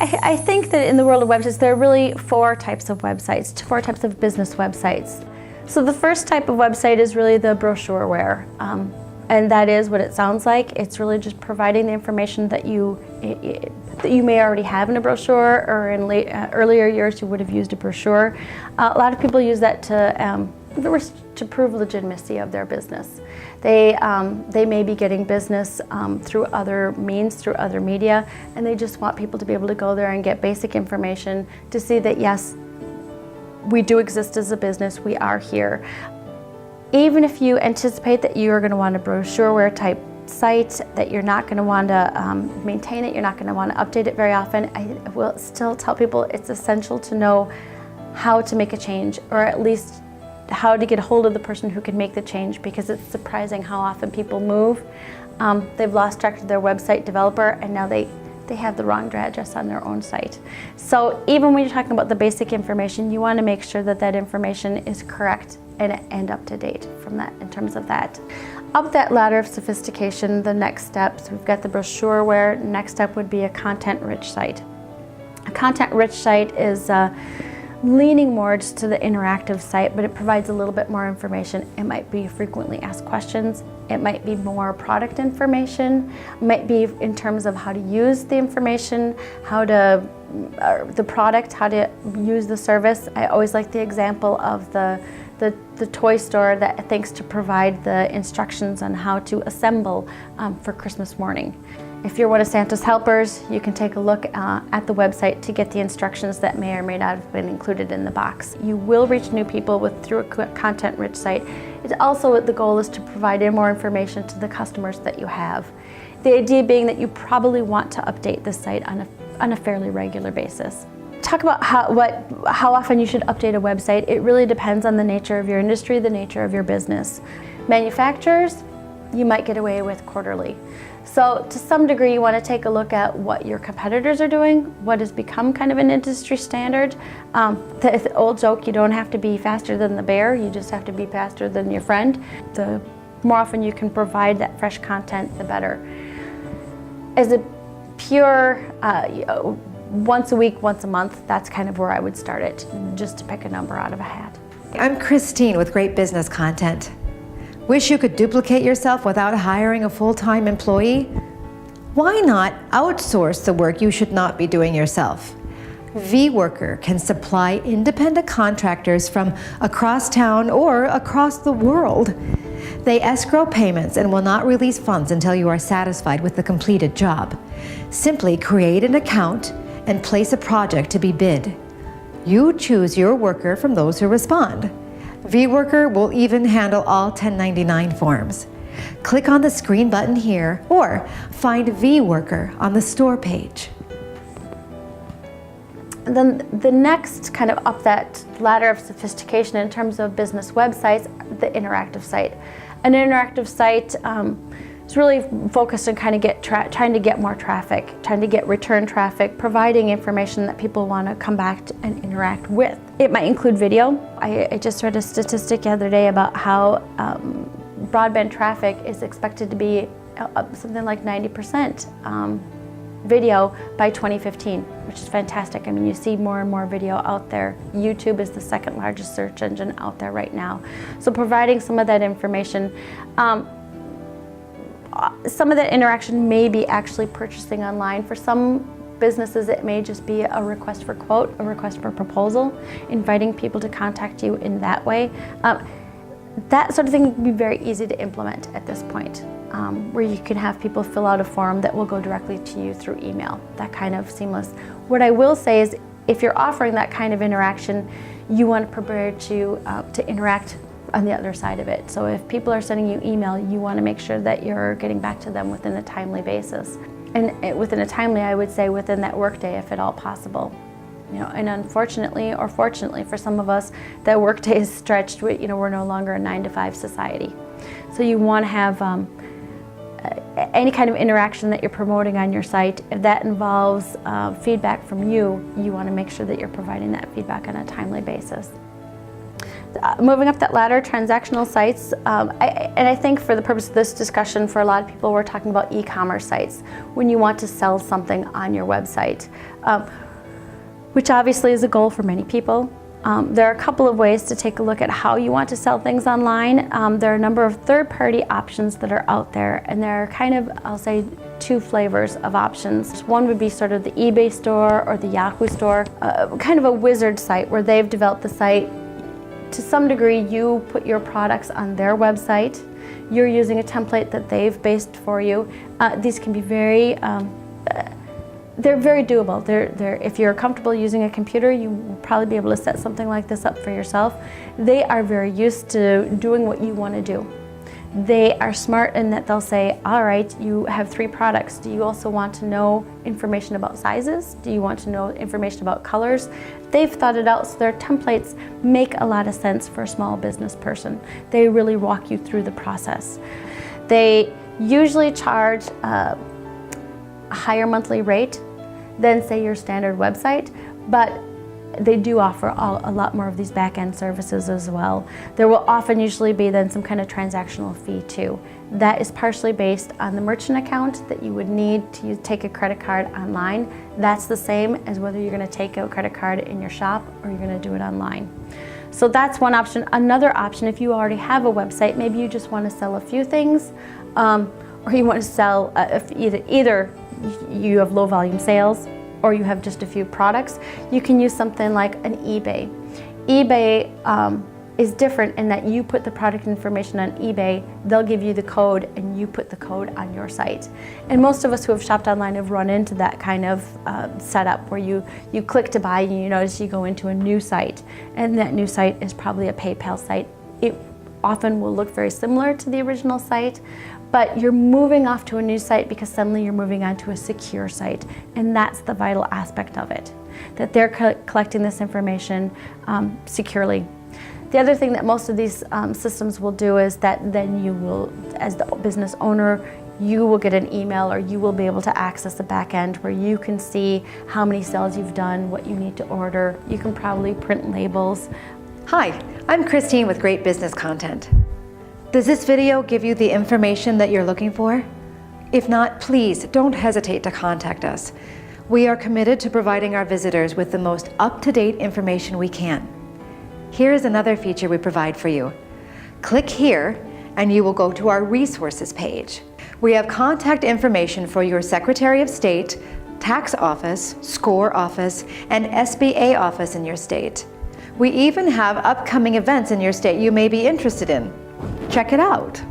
I think that in the world of websites, there are really four types of websites, four types of business websites. So the first type of website is really the brochureware, and that is what it sounds like. It's really just providing the information that you may already have in a brochure, or in earlier years you would have used a brochure. A lot of people use that to prove legitimacy of their business. They may be getting business through other means, through other media, and they just want people to be able to go there and get basic information to see that yes, we do exist as a business, we are here. Even if you anticipate that you are going to want a brochureware type site, that you're not going to want to maintain it, you're not going to want to update it very often, I will still tell people it's essential to know how to make a change, or at least how to get a hold of the person who can make the change, because it's surprising how often people move. They've lost track of their website developer, and now they have the wrong address on their own site. So even when you're talking about the basic information, you want to make sure that that information is correct and up to date from that, in terms of that. Up that ladder of sophistication, the next steps, we've got the brochureware. Next step would be a content-rich site. A content-rich site is leaning more just to the interactive site, but it provides a little bit more information. It might be frequently asked questions. It might be more product information. It might be in terms of how to use the information, the product, how to use the service. I always like the example of the toy store that thinks to provide the instructions on how to assemble for Christmas morning. If you're one of Santa's helpers, you can take a look at the website to get the instructions that may or may not have been included in the box. You will reach new people through a content-rich site. It's also, the goal is to provide more information to the customers that you have. The idea being that you probably want to update the site on a fairly regular basis. Talk about how often you should update a website. It really depends on the nature of your industry, the nature of your business. Manufacturers, you might get away with quarterly. So to some degree, you want to take a look at what your competitors are doing, what has become kind of an industry standard. The old joke, you don't have to be faster than the bear, you just have to be faster than your friend. The more often you can provide that fresh content, the better. As a pure once a week, once a month, that's kind of where I would start it, just to pick a number out of a hat. I'm Christine with Great Business Content. Wish you could duplicate yourself without hiring a full-time employee? Why not outsource the work you should not be doing yourself? VWorker can supply independent contractors from across town or across the world. They escrow payments and will not release funds until you are satisfied with the completed job. Simply create an account and place a project to be bid. You choose your worker from those who respond. VWorker will even handle all 1099 forms. Click on the screen button here or find VWorker on the store page. And then the next kind of up that ladder of sophistication in terms of business websites, the interactive site. An interactive site is really focused on kind of trying to get more traffic, trying to get return traffic, providing information that people want to come back and interact with. It might include video. I just read a statistic the other day about how broadband traffic is expected to be something like 90% video by 2015, which is fantastic. I mean, you see more and more video out there. YouTube is the second largest search engine out there right now. So providing some of that information, some of that interaction may be actually purchasing online. For some businesses, it may just be a request for quote, a request for proposal, inviting people to contact you in that way. That sort of thing would be very easy to implement at this point, where you can have people fill out a form that will go directly to you through email, that kind of seamless. What I will say is, if you're offering that kind of interaction, you want to prepare to interact on the other side of it. So if people are sending you email, you want to make sure that you're getting back to them within a timely basis. And within a timely, I would say within that workday, if at all possible. You know, and unfortunately or fortunately for some of us, that workday is stretched. You know, we're no longer a 9-to-5 society. So you want to have any kind of interaction that you're promoting on your site. If that involves feedback from you, you want to make sure that you're providing that feedback on a timely basis. Moving up that ladder, transactional sites, and I think for the purpose of this discussion, for a lot of people, we're talking about e-commerce sites, when you want to sell something on your website, which obviously is a goal for many people. There are a couple of ways to take a look at how you want to sell things online. There are a number of third-party options that are out there, and there are kind of, I'll say, two flavors of options. One would be sort of the eBay store or the Yahoo store, kind of a wizard site where they've developed the site. To some degree, you put your products on their website. You're using a template that they've based for you. These can be very, they're very doable. If you're comfortable using a computer, you will probably be able to set something like this up for yourself. They are very used to doing what you want to do. They are smart in that they'll say, all right, you have 3 products. Do you also want to know information about sizes? Do you want to know information about colors? They've thought it out, so their templates make a lot of sense for a small business person. They really walk you through the process. They usually charge a higher monthly rate than, say, your standard website, but they do offer a lot more of these back-end services as well. There will often usually be then some kind of transactional fee too. That is partially based on the merchant account that you would need to take a credit card online. That's the same as whether you're going to take a credit card in your shop or you're going to do it online. So that's one option. Another option, if you already have a website, maybe you just want to sell a few things, or you want to sell either you have low volume sales or you have just a few products, you can use something like an eBay. eBay is different in that you put the product information on eBay, they'll give you the code and you put the code on your site. And most of us who have shopped online have run into that kind of setup where you click to buy and you notice you go into a new site, and that new site is probably a PayPal site. It often will look very similar to the original site, but you're moving off to a new site because suddenly you're moving on to a secure site, and that's the vital aspect of it, that they're collecting this information securely. The other thing that most of these systems will do is that then you will, as the business owner, you will get an email or you will be able to access the back end where you can see how many sales you've done, what you need to order. You can probably print labels. Hi, I'm Christine with Great Business Content. Does this video give you the information that you're looking for? If not, please don't hesitate to contact us. We are committed to providing our visitors with the most up-to-date information we can. Here is another feature we provide for you. Click here and you will go to our resources page. We have contact information for your Secretary of State, tax office, SCORE office, and SBA office in your state. We even have upcoming events in your state you may be interested in. Check it out.